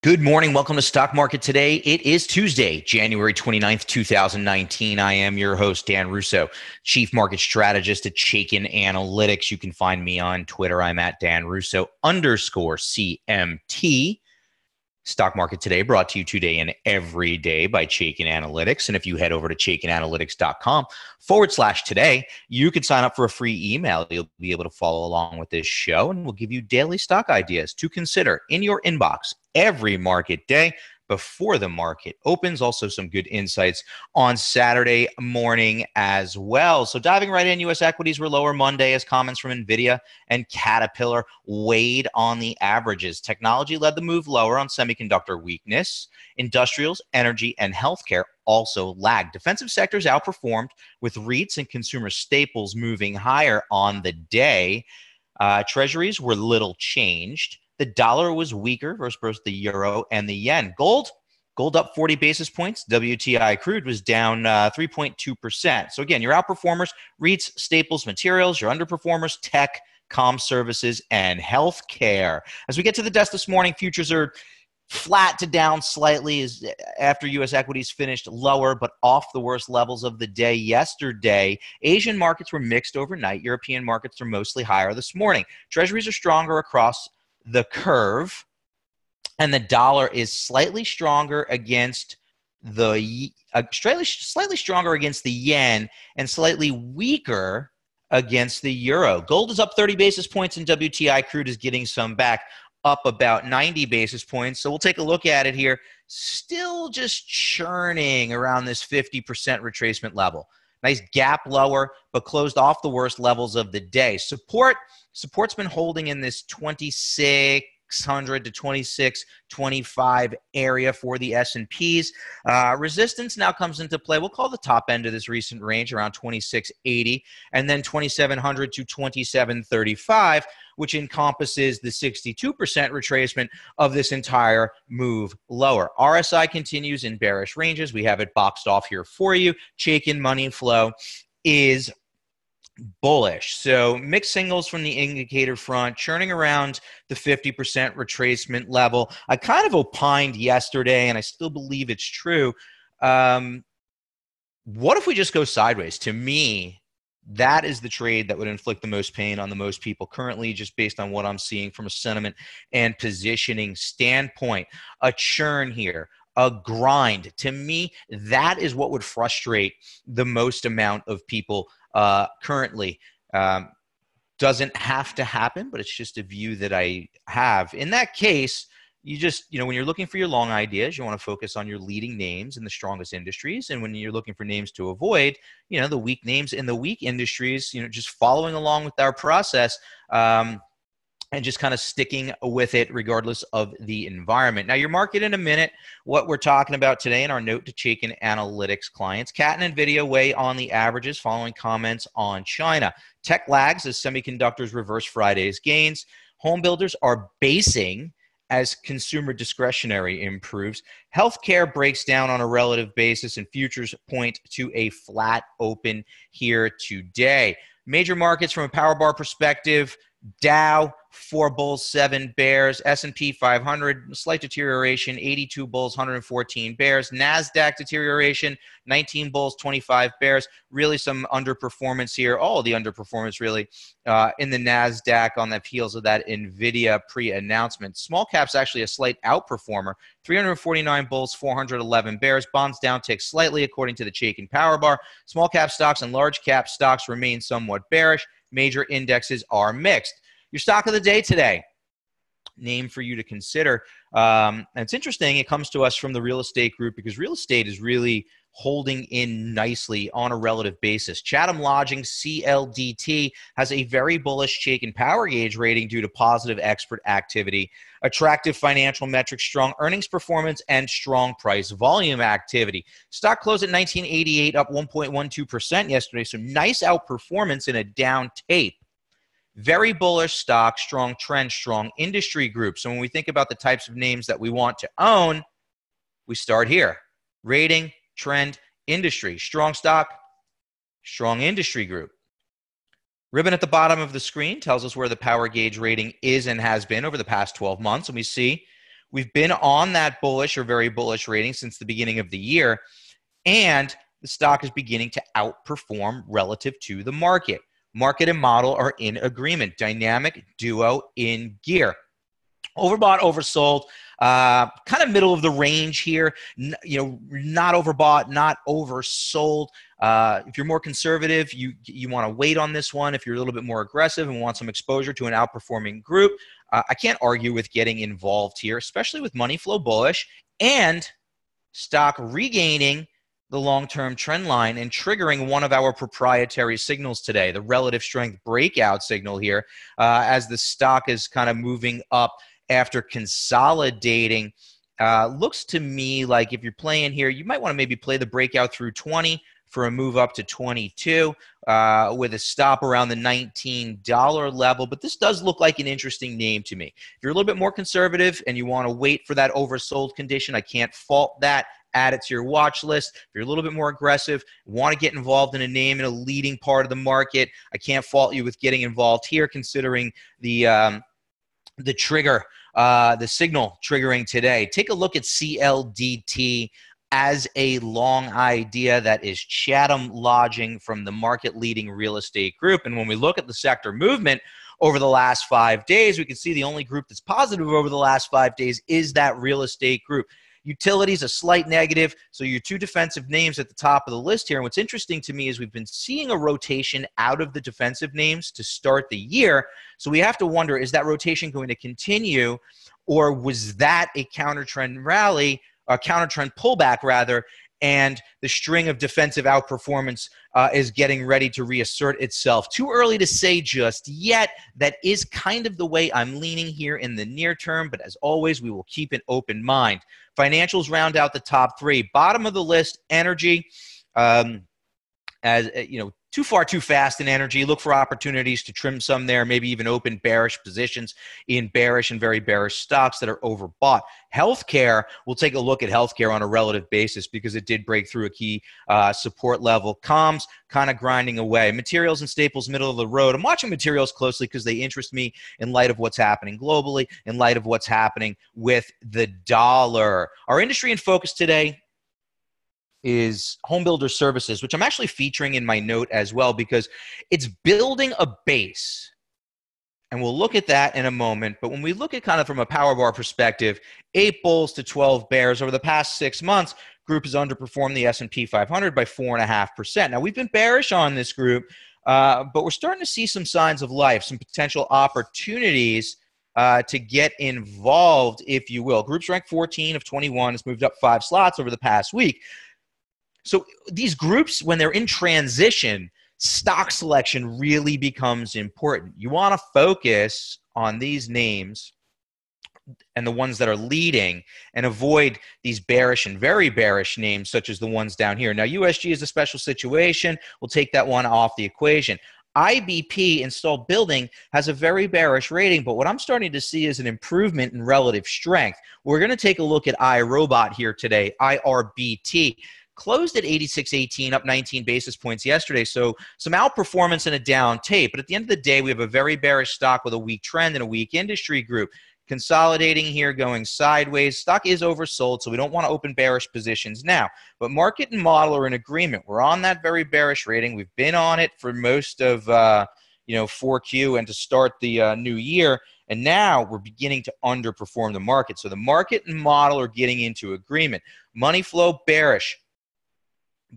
Good morning. Welcome to Stock Market Today. It is Tuesday, January 29th, 2019. I am your host, Dan Russo, Chief Market Strategist at Chaikin Analytics. You can find me on Twitter. I'm at Dan Russo _CMT. Stock Market Today brought to you today and every day by Chaikin Analytics. And if you head over to chaikinanalytics.com/today, you can sign up for a free email. You'll be able to follow along with this show, and we'll give you daily stock ideas to consider in your inbox every market day before the market opens. Also, some good insights on Saturday morning as well. So diving right in, U.S. equities were lower Monday as comments from NVDA and Caterpillar weighed on the averages. Technology led the move lower on semiconductor weakness. Industrials, energy, and healthcare also lagged. Defensive sectors outperformed, with REITs and consumer staples moving higher on the day. Treasuries were little changed. The dollar was weaker versus both the euro and the yen. Gold up 40 basis points. WTI crude was down 3.2%. So again, your outperformers, REITs, staples, materials. Your underperformers, tech, comm services, and healthcare. As we get to the desk this morning, futures are flat to down slightly as after U.S. equities finished lower, but off the worst levels of the day yesterday. Asian markets were mixed overnight. European markets are mostly higher this morning. Treasuries are stronger across the curve, and the dollar is slightly stronger against the slightly stronger against the yen and slightly weaker against the euro. Gold is up 30 basis points, and WTI crude is getting some back, up about 90 basis points. So we'll take a look at it here. Still just churning around this 50% retracement level. Nice gap lower, but closed off the worst levels of the day. Support's been holding in this 2600 to 2625 area for the S&Ps. Resistance now comes into play. We'll call the top end of this recent range around 2680, and then 2700 to 2735, which encompasses the 62% retracement of this entire move lower. RSI continues in bearish ranges. We have it boxed off here for you. Chaikin money flow is bullish. So mixed signals from the indicator front, churning around the 50% retracement level. I kind of opined yesterday, and I still believe it's true. What if we just go sideways? To me, that is the trade that would inflict the most pain on the most people currently, just based on what I'm seeing from a sentiment and positioning standpoint. A churn here, a grind. To me, that is what would frustrate the most amount of people currently. Doesn't have to happen, but it's just a view that I have. In that case, you just, when you're looking for your long ideas, you want to focus on your leading names in the strongest industries. And when you're looking for names to avoid, the weak names in the weak industries, just following along with our process, and just kind of sticking with it regardless of the environment. Now, your market in a minute, what we're talking about today in our note to Chaikin Analytics clients. CAT and NVIDIA weigh on the averages following comments on China. Tech lags as semiconductors reverse Friday's gains. Homebuilders are basing as consumer discretionary improves. Healthcare breaks down on a relative basis, and futures point to a flat open here today. Major markets from a power bar perspective: Dow, 4 bulls, 7 bears. S&P 500, slight deterioration, 82 bulls, 114 bears. NASDAQ deterioration, 19 bulls, 25 bears. Really some underperformance here. All the underperformance really in the NASDAQ on the heels of that NVIDIA pre-announcement. Small caps actually a slight outperformer. 349 bulls, 411 bears. Bonds downtick slightly according to the Chaikin Power Bar. Small cap stocks and large cap stocks remain somewhat bearish. Major indexes are mixed. Your stock of the day today, name for you to consider. And it's interesting, it comes to us from the real estate group because real estate is really holding in nicely on a relative basis. Chatham Lodging, CLDT, has a very bullish Chaikin Power Gauge rating due to positive expert activity, attractive financial metrics, strong earnings performance, and strong price volume activity. Stock closed at 1988, up 1.12% yesterday, so nice outperformance in a down tape. Very bullish stock, strong trend, strong industry group. So when we think about the types of names that we want to own, we start here. Rating, trend, industry. Strong stock, strong industry group. Ribbon at the bottom of the screen tells us where the power gauge rating is and has been over the past 12 months. And we see We've been on that bullish or very bullish rating since the beginning of the year, and the stock is beginning to outperform relative to the market. Market and model are in agreement. Dynamic duo in gear. Overbought, oversold, kind of middle of the range here. Not overbought, not oversold. If you're more conservative, you want to wait on this one. If you're a little bit more aggressive and want some exposure to an outperforming group, I can't argue with getting involved here, especially with money flow bullish and stock regaining the long-term trend line and triggering one of our proprietary signals today, the relative strength breakout signal here, as the stock is kind of moving up after consolidating. Looks to me like if you're playing here, you might want to maybe play the breakout through 20 for a move up to 22 with a stop around the $19 level. But this does look like an interesting name to me. If you're a little bit more conservative and you want to wait for that oversold condition, I can't fault that. Add it to your watch list. If you're a little bit more aggressive, want to get involved in a name in a leading part of the market, I can't fault you with getting involved here, considering the trigger, the signal triggering today. Take a look at CLDT as a long idea that is Chatham Lodging from the market-leading real estate group. And when we look at the sector movement over the last 5 days, we can see the only group that's positive over the last 5 days is that real estate group. Utilities, a slight negative. So your two defensive names at the top of the list here. And what's interesting to me is we've been seeing a rotation out of the defensive names to start the year. So we have to wonder, is that rotation going to continue, or was that a counter-trend rally, a counter-trend pullback rather, and the string of defensive outperformance is getting ready to reassert itself? Too early to say just yet. That is kind of the way I'm leaning here in the near term, but as always, we will keep an open mind. Financials round out the top three. Bottom of the list, energy. Too far, too fast in energy. Look for opportunities to trim some there, maybe even open bearish positions in bearish and very bearish stocks that are overbought. Healthcare, we'll take a look at healthcare on a relative basis because it did break through a key support level. Comms, kind of grinding away. Materials and staples, middle of the road. I'm watching materials closely because they interest me in light of what's happening globally, in light of what's happening with the dollar. Our industry in focus today is Homebuilders services, which I'm actually featuring in my note as well because it's building a base. And we'll look at that in a moment. But when we look at kind of from a power bar perspective, 8 bulls to 12 bears over the past 6 months, group has underperformed the S&P 500 by 4.5%. Now, we've been bearish on this group, but we're starting to see some signs of life, some potential opportunities to get involved, if you will. Group's ranked 14 of 21. It's moved up 5 slots over the past week. So these groups, when they're in transition, stock selection really becomes important. You want to focus on these names and the ones that are leading and avoid these bearish and very bearish names such as the ones down here. Now, USG is a special situation. We'll take that one off the equation. IBP, Installed Building, has a very bearish rating, but what I'm starting to see is an improvement in relative strength. We're going to take a look at iRobot here today, IRBT. Closed at 86.18, up 19 basis points yesterday. So some outperformance and a down tape. But at the end of the day, we have a very bearish stock with a weak trend and a weak industry group. Consolidating here, going sideways. Stock is oversold, so we don't want to open bearish positions now. But market and model are in agreement. We're on that very bearish rating. We've been on it for most of 4Q and to start the new year. And now we're beginning to underperform the market. So the market and model are getting into agreement. Money flow bearish,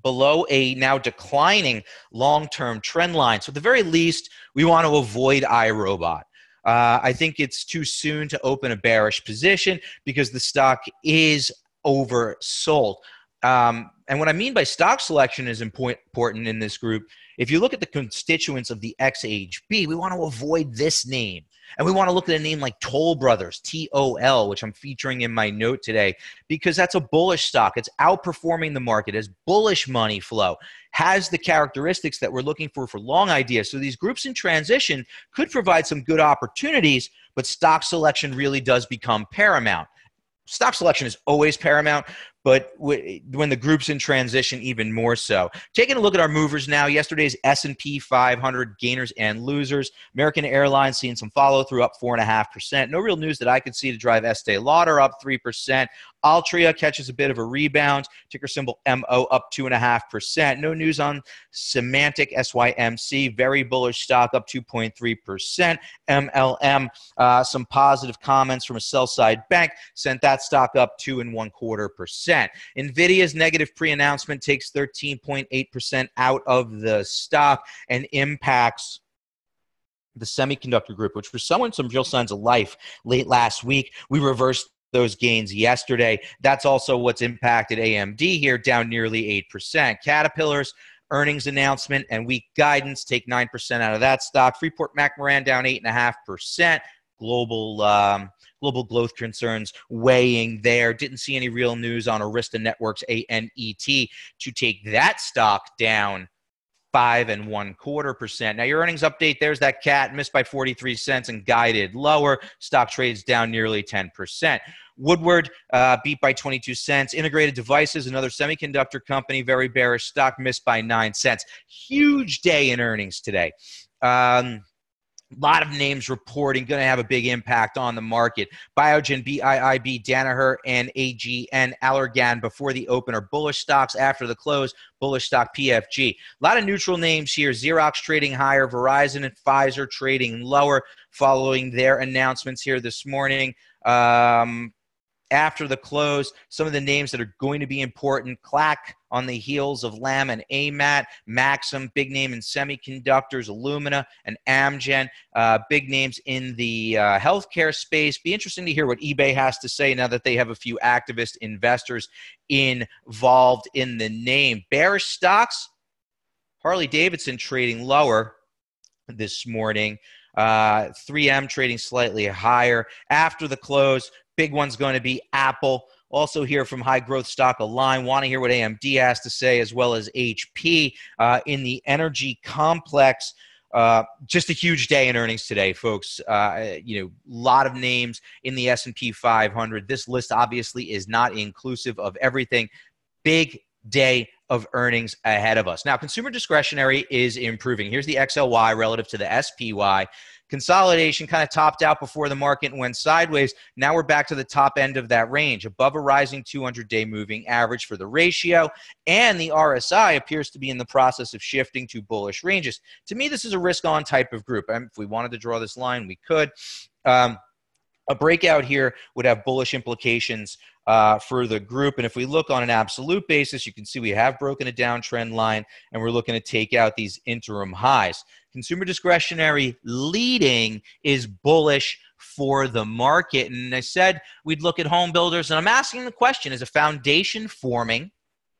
below a now declining long-term trend line. So at the very least, we want to avoid iRobot. I think it's too soon to open a bearish position because the stock is oversold. And what I mean by stock selection is important in this group. If you look at the constituents of the XHB, we want to avoid this name. And we want to look at a name like Toll Brothers, TOL, which I'm featuring in my note today, because that's a bullish stock. It's outperforming the market, has bullish money flow, has the characteristics that we're looking for long ideas. So these groups in transition could provide some good opportunities, but stock selection really does become paramount. Stock selection is always paramount, but when the group's in transition, even more so. Taking a look at our movers now, yesterday's S&P 500 gainers and losers. American Airlines seeing some follow-through, up 4.5%. No real news that I could see to drive Estee Lauder up 3%. Altria catches a bit of a rebound. Ticker symbol MO up 2.5%. No news on Semantic, SYMC. Very bullish stock, up 2.3%. MLM, some positive comments from a sell-side bank sent that stock up 2.25%. NVIDIA's negative pre-announcement takes 13.8% out of the stock and impacts the semiconductor group, which was showing some real signs of life late last week. We reversed those gains yesterday. That's also what's impacted AMD here, down nearly 8%. Caterpillar's earnings announcement and weak guidance take 9% out of that stock. Freeport-McMoRan down 8.5%. Global growth concerns weighing there. Didn't see any real news on Arista Networks, ANET, to take that stock down 5.25%. Now, your earnings update, there's that cat, missed by 43 cents and guided lower. Stock trades down nearly 10%. Woodward beat by 22 cents. Integrated Devices, another semiconductor company, very bearish stock, missed by 9 cents. Huge day in earnings today. Lot of names reporting, going to have a big impact on the market. Biogen, BIIB, Danaher, and AGN, Allergan before the open are bullish stocks. After the close, bullish stock PFG. A lot of neutral names here. Xerox trading higher, Verizon and Pfizer trading lower following their announcements here this morning. After the close, some of the names that are going to be important: Clack on the heels of Lam and AMAT, Maxim, big name in semiconductors, Illumina and Amgen, big names in the healthcare space. Be interesting to hear what eBay has to say now that they have a few activist investors involved in the name. Bearish stocks, Harley-Davidson trading lower this morning. 3M trading slightly higher. After the close, big one's going to be Apple. Also hear from high growth stock Align. Want to hear what AMD has to say, as well as HP in the energy complex. Just a huge day in earnings today, folks. A lot of names in the S&P 500. This list obviously is not inclusive of everything. Big day of earnings ahead of us. Now, consumer discretionary is improving. Here's the XLY relative to the SPY. Consolidation kind of topped out before the market and went sideways. Now we're back to the top end of that range, above a rising 200-day moving average for the ratio, and the RSI appears to be in the process of shifting to bullish ranges. To me, this is a risk-on type of group. If we wanted to draw this line, we could. A breakout here would have bullish implications for the group. And if we look on an absolute basis, you can see we have broken a downtrend line, and we're looking to take out these interim highs. Consumer discretionary leading is bullish for the market. And I said we'd look at home builders, and I'm asking the question, is a foundation forming,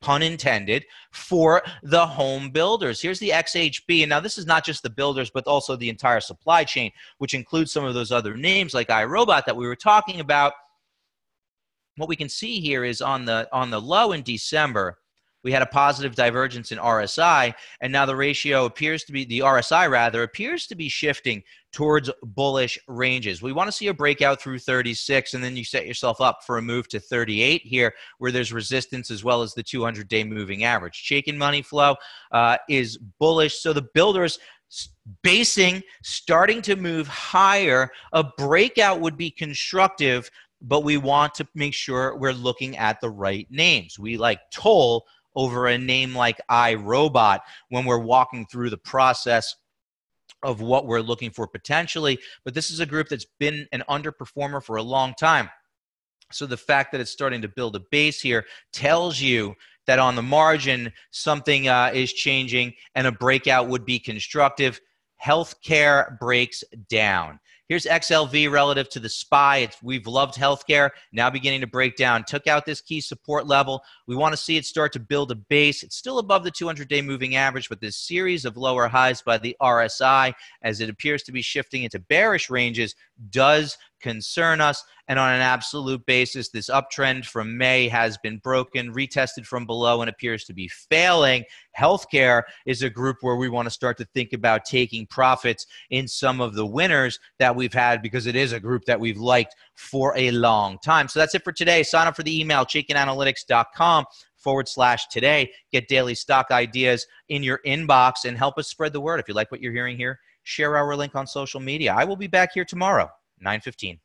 pun intended, for the home builders? Here's the XHB. And now this is not just the builders, but also the entire supply chain, which includes some of those other names like iRobot that we were talking about. What we can see here is on the low in December, we had a positive divergence in RSI, and now the ratio appears to be, the RSI rather, appears to be shifting towards bullish ranges. We want to see a breakout through 36, and then you set yourself up for a move to 38 here, where there's resistance as well as the 200-day moving average. Chaikin money flow is bullish, so the builders basing starting to move higher. A breakout would be constructive, but we want to make sure we're looking at the right names. We like Toll over a name like iRobot when we're walking through the process of what we're looking for potentially. But this is a group that's been an underperformer for a long time. So the fact that it's starting to build a base here tells you that on the margin, something is changing, and a breakout would be constructive. Healthcare breaks down. Here's XLV relative to the SPY. We've loved healthcare, now beginning to break down. Took out this key support level. We want to see it start to build a base. It's still above the 200-day moving average, but this series of lower highs by the RSI, as it appears to be shifting into bearish ranges, does concern us. And on an absolute basis, this uptrend from May has been broken, retested from below, and appears to be failing. Healthcare is a group where we want to start to think about taking profits in some of the winners that we've had, because it is a group that we've liked for a long time. So that's it for today. Sign up for the email, chaikinanalytics.com/today. Get daily stock ideas in your inbox and help us spread the word. If you like what you're hearing here, share our link on social media. I will be back here tomorrow, 9:15.